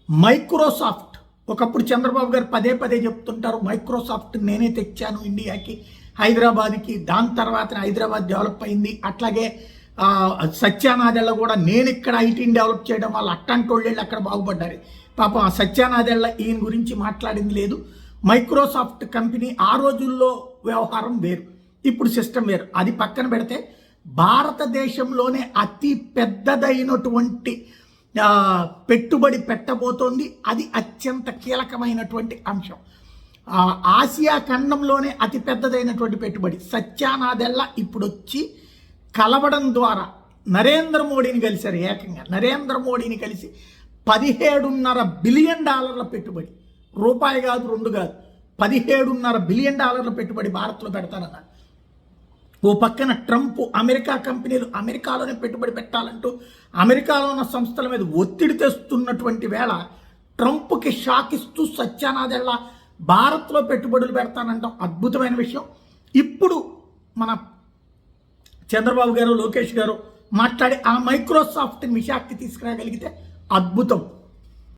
Microsoft ఒకప్పుడు చంద్రబాబు గారు పదే పదే చెప్తుంటారు, మైక్రోసాఫ్ట్ నేనే తెచ్చాను ఇండియాకి, హైదరాబాద్కి. దాని తర్వాత హైదరాబాద్ డెవలప్ అయింది. అట్లాగే సత్యానాదెళ్ళ కూడా నేను ఇక్కడ ఐటీని డెవలప్ చేయడం వల్ల అట్టంటి వాళ్ళు అక్కడ బాగుపడ్డారు. పాపం ఆ సత్యానాదెళ్ళ ఈయన గురించి మాట్లాడింది లేదు. మైక్రోసాఫ్ట్ కంపెనీ ఆ రోజుల్లో వ్యవహారం వేరు, ఇప్పుడు సిస్టమ్ వేరు. అది పక్కన పెడితే భారతదేశంలోనే అతి పెద్దదైనటువంటి పెట్టుబడి పెట్టబోతోంది. అది అత్యంత కీలకమైనటువంటి అంశం. ఆసియా ఖండంలోనే అతి పెద్దదైనటువంటి పెట్టుబడి సత్యానాదెళ్ళ ఇప్పుడు వచ్చి కలవడం ద్వారా నరేంద్ర మోడీని కలిశారు. ఏకంగా నరేంద్ర మోడీని కలిసి $17.5 బిలియన్ పెట్టుబడి, రూపాయి కాదు, 2 కాదు, $17.5 బిలియన్ పెట్టుబడి భారత్లో పెడతానన్నారు. ఓ పక్కన ట్రంప్ అమెరికా కంపెనీలు అమెరికాలోనే పెట్టుబడి పెట్టాలంటూ అమెరికాలో ఉన్న సంస్థల మీద ఒత్తిడి తెస్తున్నటువంటి వేళ ట్రంప్కి షాక్ ఇస్తూ సత్యానాదెళ్ళ భారత్లో పెట్టుబడులు పెడతానంటాం అద్భుతమైన విషయం. ఇప్పుడు మన చంద్రబాబు గారు, లోకేష్ గారు మాట్లాడి ఆ మైక్రోసాఫ్ట్ని విశాఖకి తీసుకురాగలిగితే అద్భుతం.